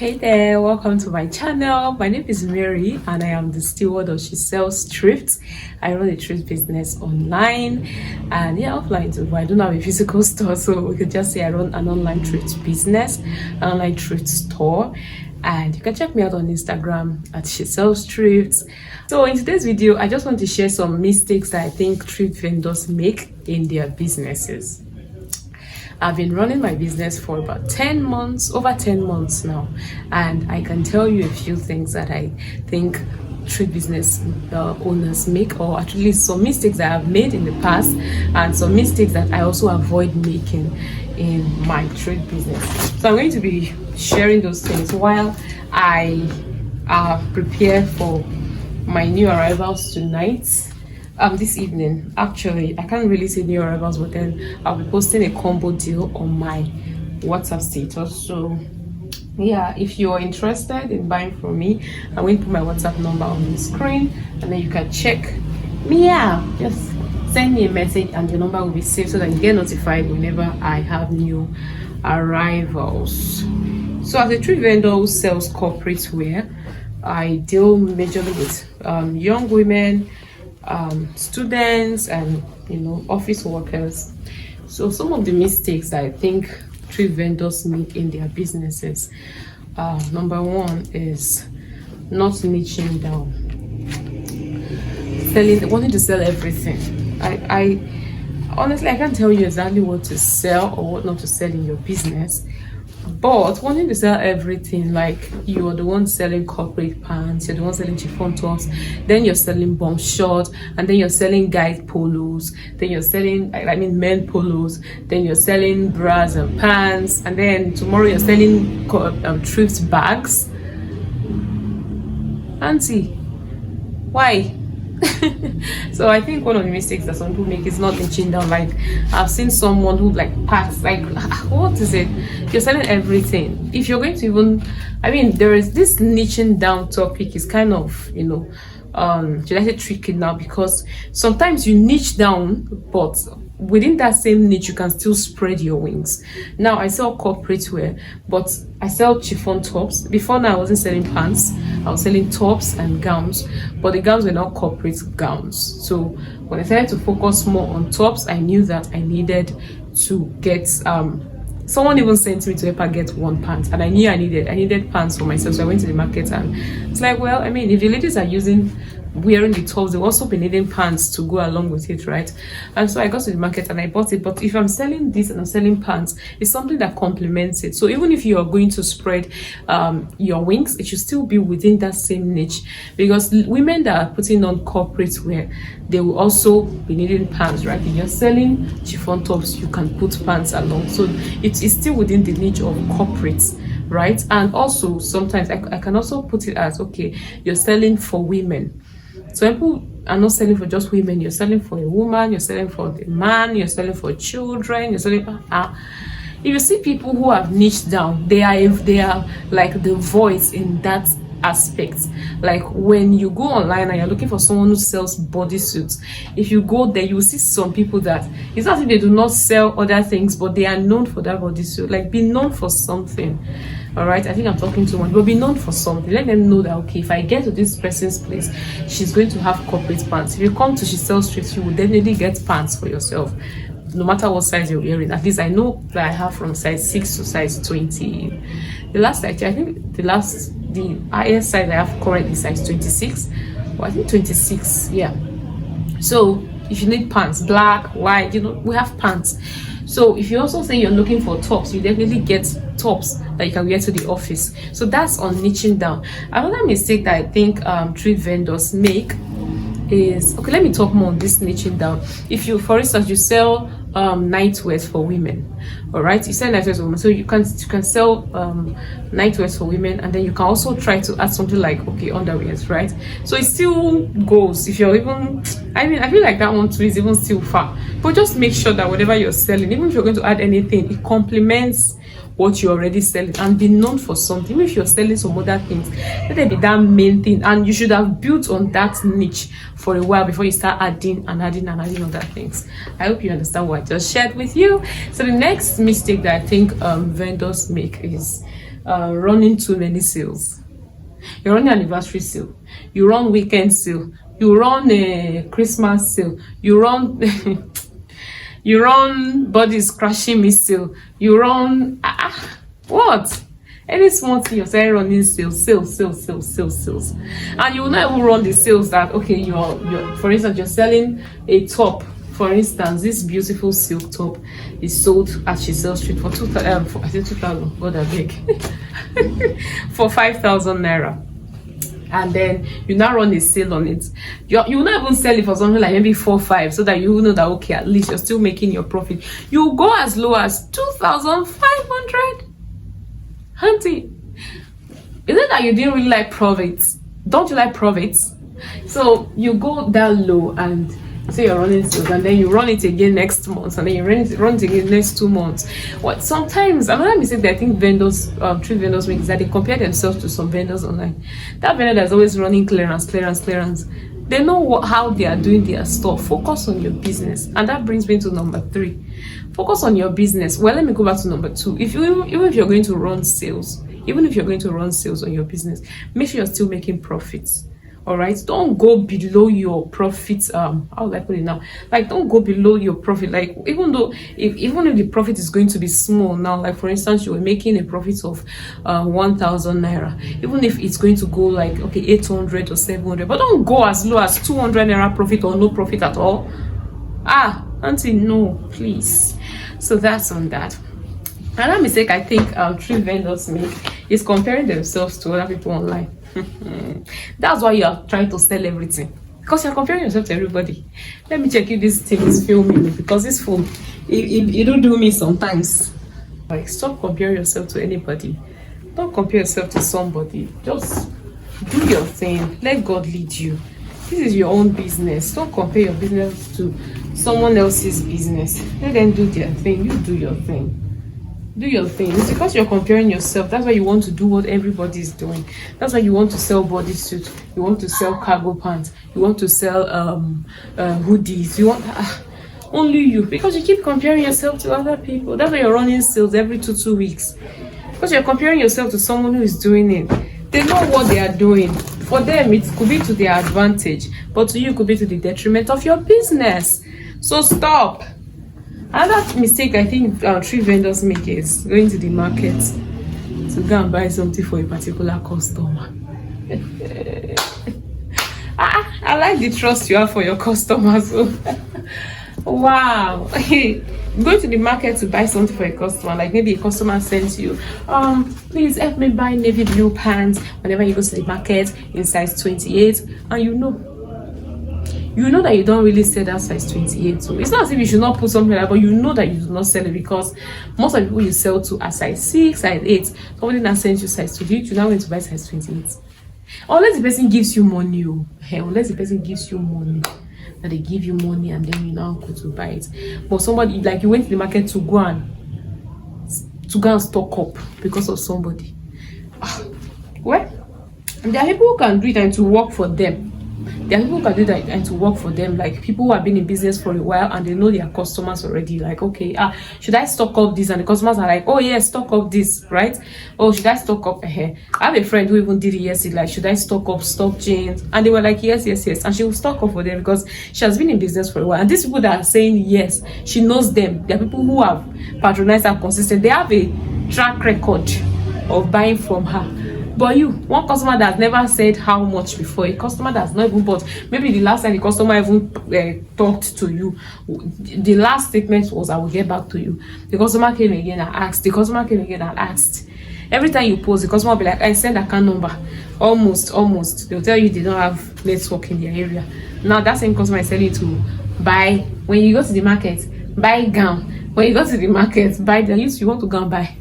Hey there, welcome to my channel. My name is Mary and I am the steward of She Sells Thrift. I run a thrift business online and offline too, but I don't have a physical store, so we could just say I run an online thrift business, an online thrift store. And you can check me out on Instagram at She Sells Thrift. So in today's video, I just want to share some mistakes that I think thrift vendors make in their businesses. I've been running my business for about 10 months, over 10 months now, and I can tell you a few things that I think thrift business owners make, or at least some mistakes that I've made in the past and some mistakes that I also avoid making in my thrift business. So I'm going to be sharing those things while I prepare for my new arrivals tonight. This evening, actually, I can't really say new arrivals, but then I'll be posting a combo deal on my WhatsApp status. So yeah, if you're interested in buying from me, I'm going to put my WhatsApp number on the screen and then you can check me out. Just send me a message and your number will be saved so that you get notified whenever I have new arrivals. So as a thrift vendor who sells corporate wear, I deal majorly with young women, students, and office workers. So some of the mistakes that I think thrift vendors make in their businesses, number one is not niching down, wanting to sell everything. I honestly, I can't tell you exactly what to sell or what not to sell in your business, but wanting to sell everything, like you are the one selling corporate pants, you're the one selling chiffon tops, then you're selling bomb shorts, and then you're selling guys polos, then you're selling men polos, then you're selling bras and pants, and then tomorrow you're selling thrift bags. Auntie, why? So I think one of the mistakes that some people make is not niching down. Like, I've seen someone who packs, what is it? You're selling everything. If you're going to even, there is this niching down topic is kind of, should I say tricky now, because sometimes you niche down, but within that same niche you can still spread your wings. Now I sell corporate wear, but I sell chiffon tops. Before now I wasn't selling pants, I was selling tops and gowns, but the gowns were not corporate gowns. So when I started to focus more on tops, I knew that I needed to get someone even sent me to help her get one pant, and I knew I needed pants for myself. So I went to the market and it's like, well, I mean, if the ladies are wearing the tops, they'll also be needing pants to go along with it, right? And so I got to the market and I bought it. But if I'm selling this and I'm selling pants, it's something that complements it. So even if you are going to spread your wings, it should still be within that same niche, because women that are putting on corporate wear, they will also be needing pants, right? If you're selling chiffon tops, you can put pants along, so it is still within the niche of corporates, right? And also sometimes I can also put it as, okay, you're selling for women. So people are not selling for just women, you're selling for a woman, you're selling for the man, you're selling for children, you're selling if you see people who have niched down, they are like the voice in that aspect. Like when you go online and you're looking for someone who sells bodysuits, if you go there, you will see some people that it's not as if they do not sell other things, but they are known for that bodysuit. Like, be known for something. All right, I think I'm talking to one, but be known for something. Let them know that, okay, if I get to this person's place, she's going to have corporate pants. If you come to She Sells Thrift, you will definitely get pants for yourself, no matter what size you're wearing. At least I know that I have from size 6 to size 20. The highest size I have currently is size 26, or I think 26, yeah. So if you need pants, black, white, we have pants. So if you also say you're looking for tops, you definitely get tops that you can wear to the office. So that's on niching down. Another mistake that I think thrift vendors make is, okay, let me talk more on this niching down. If you, for instance, you sell nightwears for women, all right, you sell nightwears for women, so you can sell nightwears for women, and then you can also try to add something like, okay, underwears, right? So it still goes. If you're even, I feel like that one too is even still far, but just make sure that whatever you're selling, even if you're going to add anything, it complements what you're already selling, and be known for something. Even if you're selling some other things, let it be that main thing, and you should have built on that niche for a while before you start adding other things. I hope you understand what I just shared with you. So the next mistake that I think vendors make is running too many sales. You run anniversary sale, you run weekend sale, you run a Christmas sale, you run you run body scratching me sale, you run what? Any small thing you're saying running sales, and you will not even run the sales that okay, you're for instance you're selling a top. For instance, this beautiful silk top is sold at Chisel Street for 2,000. I said 2,000. God, I beg. For 5,000 naira. And then you now run a sale on it. You will not even sell it for something like maybe 4,500, so that you will know that okay, at least you're still making your profit. You go as low as 2,500. Auntie, is it that you didn't really like profits? Don't you like profits? So you go that low and say you're running sales, and then you run it again next month, and then you run it again next 2 months. What sometimes another mistake that I think vendors, thrift vendors make is that they compare themselves to some vendors online. That vendor that's always running clearance. They know how they are doing their stuff. Focus on your business, and that brings me to number 3. Focus on your business. Well, let me go back to number 2. Even if you're going to run sales, on your business, make sure you're still making profits. All right, don't go below your profits. How would I put it now? Like, don't go below your profit. Like, even if the profit is going to be small now, like for instance, you were making a profit of 1,000 naira. Even if it's going to go like okay 800 or 700, but don't go as low as 200 naira profit or no profit at all. Auntie, no, please. So that's on that. Another mistake I think thrift vendors make is comparing themselves to other people online. That's why you are trying to sell everything, because you're comparing yourself to everybody. Let me check if this thing is filming me, because this phone it don't do me sometimes. Like, stop comparing yourself to anybody. Don't compare yourself to somebody. Just do your thing. Let God lead you. This is your own business. Don't compare your business to someone else's business. Let them do their thing. You do your thing. Do your thing. It's because you're comparing yourself. That's why you want to do what everybody is doing. That's why you want to sell bodysuit. You want to sell cargo pants. You want to sell hoodies. You want only you, because you keep comparing yourself to other people. That's why you're running sales every two weeks, because you're comparing yourself to someone who is doing it. They know what they are doing. For them, it could be to their advantage, but to you, it could be to the detriment of your business. So stop. Another mistake I think thrift vendors make is going to the market to go and buy something for a particular customer. I like the trust you have for your customers. Wow. Going to the market to buy something for a customer, like maybe a customer sends you, please help me buy navy blue pants whenever you go to the market in size 28, and you know that you don't really sell that size 28. So it's not as if you should not put something like that, but you know that you do not sell it, because most of the people you sell to are size 6, size 8. Somebody now sends you size 28, you're now going to buy size 28. Unless the person gives you money, that they give you money and then you now go to buy it. But somebody, like, you went to the market to go and stock up because of somebody. Well, there are people who can do it and to work for them. There are people who can do that and to work for them, like people who have been in business for a while and they know their customers already. Like, okay, should I stock up this? And the customers are like, oh yes, stock up this, right? Oh, should I stock up I have a friend who even did it yesterday, like, should I stock up stock jeans? And they were like, yes, and she will stock up for them because she has been in business for a while. And these people that are saying yes, she knows them. There are people who have patronized her consistent. They have a track record of buying from her. But one customer that has never said how much before, a customer that's not even bought, maybe the last time the customer even talked to you, the last statement was, I will get back to you. The customer came again and asked. Every time you post, the customer will be like, I send account number. Almost. They'll tell you they don't have network in their area. Now that same customer is telling you to buy, when you go to the market, buy gown. When you go to the market, buy the you want to go and buy.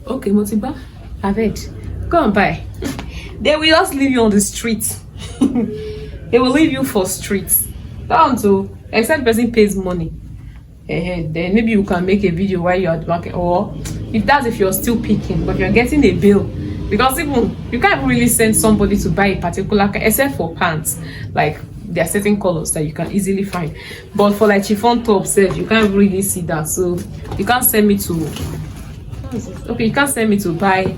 Okay, Motiba, I've heard. Go and buy. They will just leave you on the streets. They will leave you for streets. Down to, except the person pays money. Then maybe you can make a video while you're at the market, or if you're still picking, but you're getting a bill. Because even you can't really send somebody to buy a particular, except for pants. Like there are certain colors that you can easily find. But for like chiffon top set, you can't really see that. So you can't send me to, okay, you can't send me to buy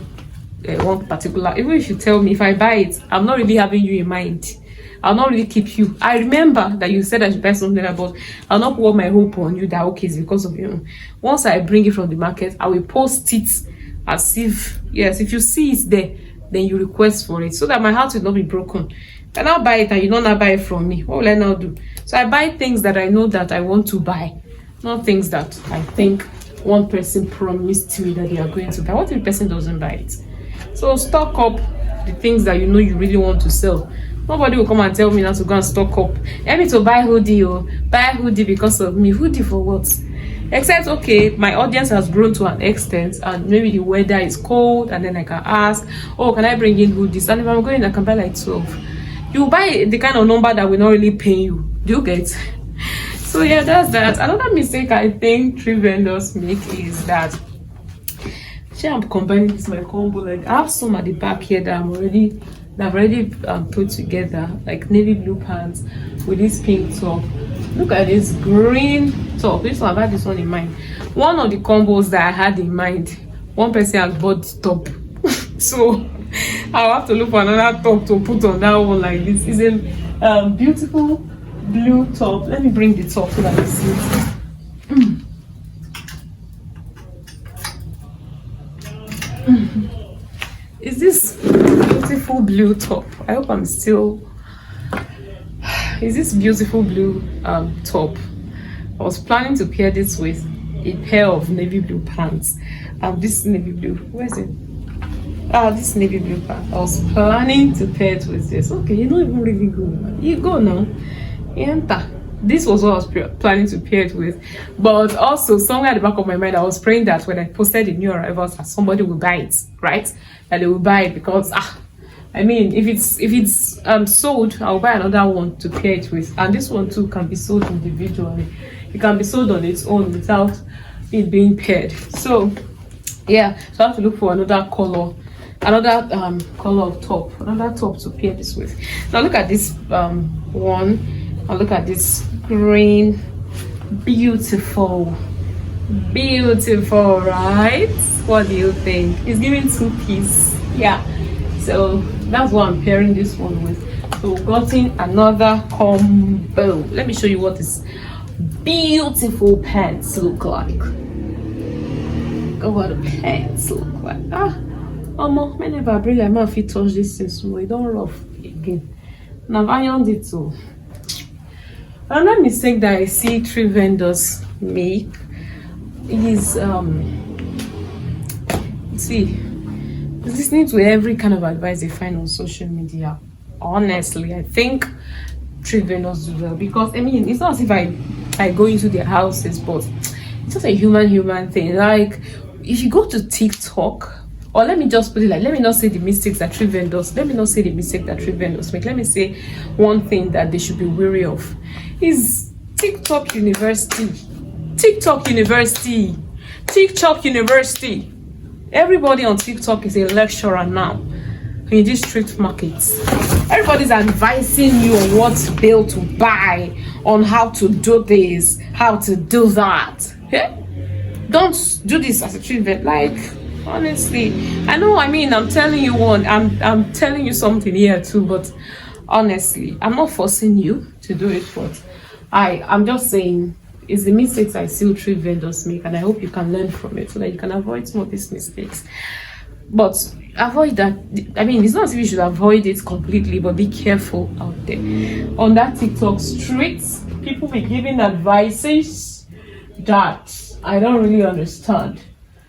one particular. Even if you tell me, if I buy it, I'm not really having you in mind. I'll not really keep you. I remember that you said I should buy something, but I'll not put my hope on you that okay, it's because of you. Once I bring it from the market, I will post it as if, yes, if you see it there, then you request for it, so that my heart will not be broken. If I now buy it and you don't now buy it from me, what will I now do? So I buy things that I know that I want to buy, not things that I think one person promised me that they are going to buy. What if the person doesn't buy it? So stock up the things that you know you really want to sell. Nobody will come and tell me not to go and stock up. Let me to buy hoodie, or buy hoodie because of me. Hoodie for what? Except, okay, my audience has grown to an extent, and maybe the weather is cold, and then I can ask, oh, can I bring in hoodies? And if I'm going, I can buy like 12. You buy the kind of number that will not really pay you. Do you get? So yeah, that's that. Another mistake I think thrift vendors make is that, I'm combining this my combo. Like I have some at the back here that I've already put together, like navy blue pants with this pink top. Look at this green top. This one, I've had this one in mind. One of the combos that I had in mind, one person has bought the top. So I'll have to look for another top to put on that one. Like this is a beautiful blue top. Let me bring the top so that you see it. Is this beautiful blue top? I hope I'm still. Is this beautiful blue top? I was planning to pair this with a pair of navy blue pants. This navy blue. Where is it? This navy blue pants. I was planning to pair it with this. Okay, you don't even really go. You go now. You enter. This was what I was planning to pair it with, but also somewhere at the back of my mind I was praying that when I posted the new arrivals that somebody will buy it, right? That they will buy it, because I mean, if it's sold, I'll buy another one to pair it with. And this one too can be sold individually. It can be sold on its own without it being paired. So yeah, so I have to look for another color, another color of top, another top to pair this with. Now look at this one. And look at this green, beautiful, right? What do you think? It's giving two-piece. Yeah, so that's what I'm pairing this one with. So we've gotten another combo. Let me show you what this beautiful pants look like. Look at what the pants look like. Whenever I bring, I might fit touch this thing small. It don't rough again. Now I've ironed it too. Another mistake that I see thrift vendors make is listening to every kind of advice they find on social media. Honestly, I think thrift vendors do well, because I mean, it's not as if I go into their houses, but it's just a human thing. Like if you go to TikTok, or let me just put it like, let me not say the mistakes that thrift vendors make. Let me say one thing that they should be wary of is TikTok University. Everybody on TikTok is a lecturer now in these thrift markets. Everybody's advising you on what bill to buy, on how to do this, how to do that. Okay? Don't do this as a thrift vendor. Like, honestly, I know, I mean, I'm telling you I'm telling you something here too, but honestly, I'm not forcing you to do it, but I'm just saying it's the mistakes I see thrift vendors make, and I hope you can learn from it so that you can avoid some of these mistakes. But avoid that. I mean, it's not as if you should avoid it completely, but be careful out there. On that TikTok streets, people be giving advices that I don't really understand.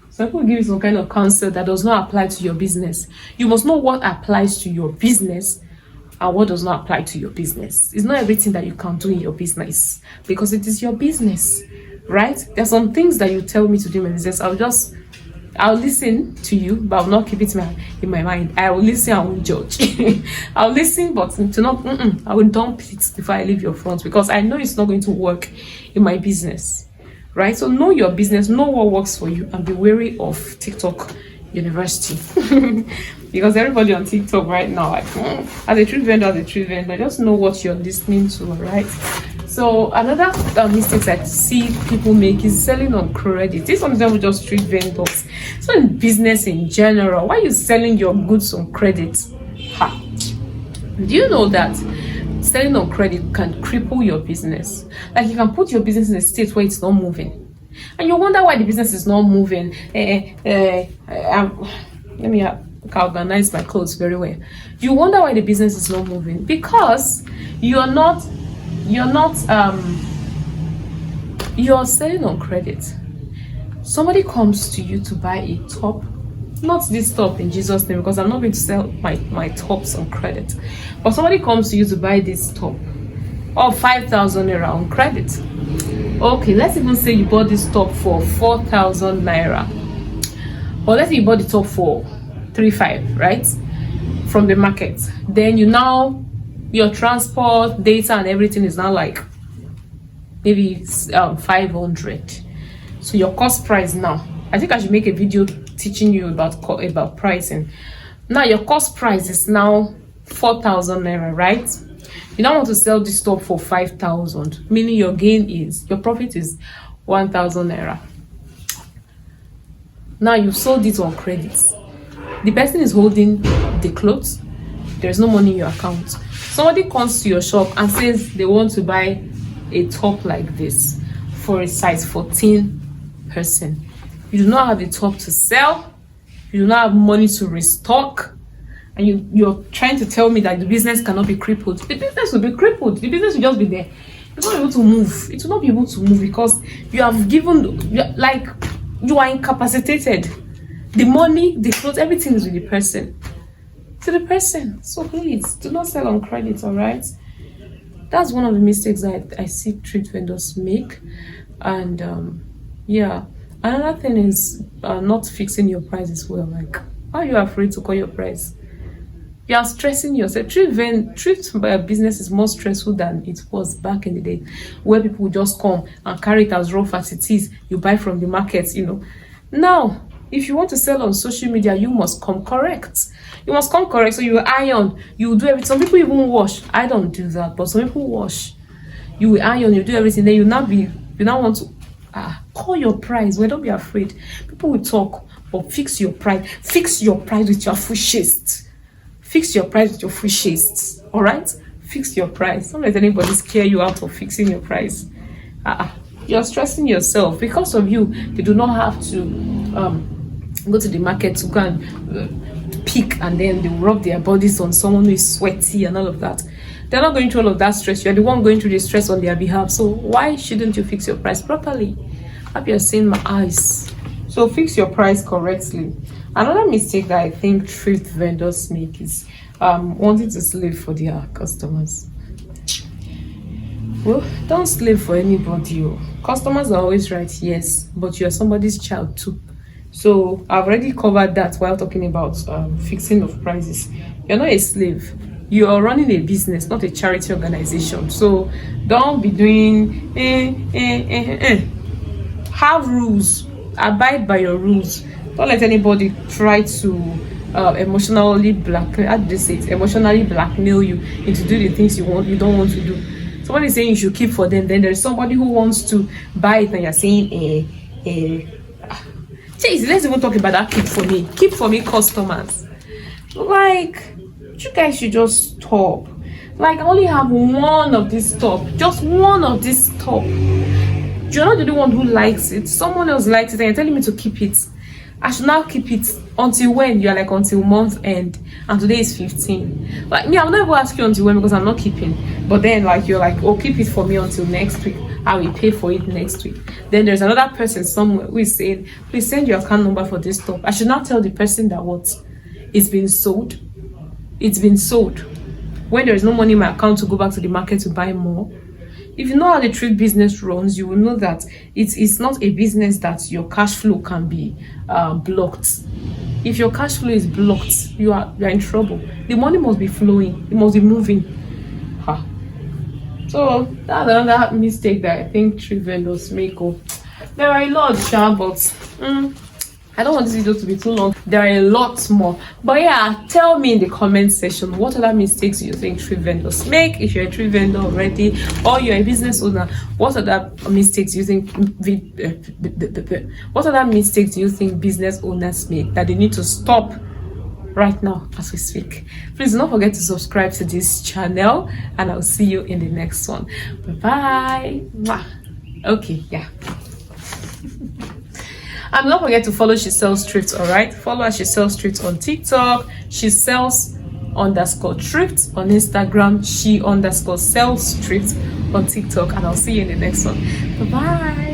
So people give you some kind of counsel that does not apply to your business. You must know what applies to your business and what does not apply to your business. It's not everything that you can do in your business, because it is your business, right? There's some things that you tell me to do in my business. I'll listen to you, but I'll not keep it in my mind. I will listen, I won't judge. I'll listen, but to not, I will dump it before I leave your front, because I know it's not going to work in my business, right? So know your business, know what works for you, and be wary of TikTok university. Because everybody on TikTok right now, like, as a truth vendor, just know what you're listening to, right? So another mistakes I see people make is selling on credit. This one is not just street vendors. So in business in general, why are you selling your goods on credit? Ha. Do you know that selling on credit can cripple your business? Like, you can put your business in a state where it's not moving, and you wonder why the business is not moving. Let me organize my clothes very well. You wonder why the business is not moving because you're selling on credit. Somebody comes to you to buy a top, not this top in Jesus' name, because I'm not going to sell my tops on credit, but somebody comes to you to buy this top of 5,000 naira on credit. Okay, let's even say you bought this top for 4,000 naira, or let's say you bought the top for 3,500, right, from the market. Then your transport, data, and everything is now like maybe 500. So your cost price now, I think I should make a video teaching you about pricing. Now your cost price is now 4,000 naira, right? You now want to sell this top for 5,000, meaning your profit is 1,000 naira. Now you sold it on credit. The person is holding the clothes. There's no money in your account. Somebody comes to your shop and says they want to buy a top like this for a size 14 person. You do not have the top to sell. You do not have money to restock. And you're trying to tell me that the business cannot be crippled. The business will be crippled. The business will just be there. It's not able to move. It will not be able to move because you are incapacitated. The money, the clothes, everything is with the person. To the person. So please, do not sell on credit, all right? That's one of the mistakes that I see street vendors make. And yeah, another thing is not fixing your price as well. Like, why are you afraid to call your price? You are stressing yourself. Thrift business is more stressful than it was back in the day, where people would just come and carry it as rough as it is. You buy from the market, Now, if you want to sell on social media, you must come correct. You must come correct. So you iron, you do everything. Some people even wash. I don't do that, but some people wash. You will iron, you do everything. Then you now want to call your price. Well, don't be afraid. People will talk, but fix your price. Fix your price with your full chest. Fix your price with your full chest. All right? Fix your price. Don't let anybody scare you out of fixing your price. You're stressing yourself. Because of you, they do not have to go to the market to go and pick, and then they rub their bodies on someone who is sweaty and all of that. They're not going through all of that stress. You're the one going through the stress on their behalf. So why shouldn't you fix your price properly? I hope you're seeing my eyes. So fix your price correctly. Another mistake that I think thrift vendors make is wanting to slave for their customers. Well, don't slave for anybody. Customers are always right, yes, but you're somebody's child too. So I've already covered that while talking about fixing of prices. You're not a slave. You are running a business, not a charity organization. So don't be doing Have rules. Abide by your rules. Don't let anybody try to emotionally blackmail you into doing the things you don't want to do. Somebody is saying you should keep for them, then there's somebody who wants to buy it and you're saying Jeez, let's even talk about that keep for me customers. Like, you guys should just stop. Like, I only have one of this top, just one of this top. You're not the only one who likes it. Someone else likes it and you're telling me to keep it. I should now keep it until when? You're like, until month end, and today is 15. Like me, I'll never ask you until when because I'm not keeping. But then like you're like, oh, keep it for me until next week. I will pay for it next week. Then there's another person somewhere who is saying, please send your account number for this top. I should not tell the person that what? It's been sold. It's been sold. When there is no money in my account to go back to the market to buy more. If you know how the thrift business runs, you will know that it's not a business that your cash flow can be blocked. If your cash flow is blocked, you are in trouble. The money must be flowing. It must be moving. So that's another mistake that I think thrift vendors make. There are a lot, but I don't want this video to be too long. There are a lot more, but yeah, tell me in the comment section what other mistakes you think thrift vendors make. If you're a thrift vendor already or you're a business owner, what other mistakes you think business owners make that they need to stop right now as we speak. Please don't forget to subscribe to this channel, and I'll see you in the next one. Bye bye. Okay, yeah. And don't forget to follow She Sells Thrift. All right, follow her, She Sells Thrift on TikTok, She Sells _thrift on Instagram, She _sells thrift on TikTok, and I'll see you in the next one. Bye bye.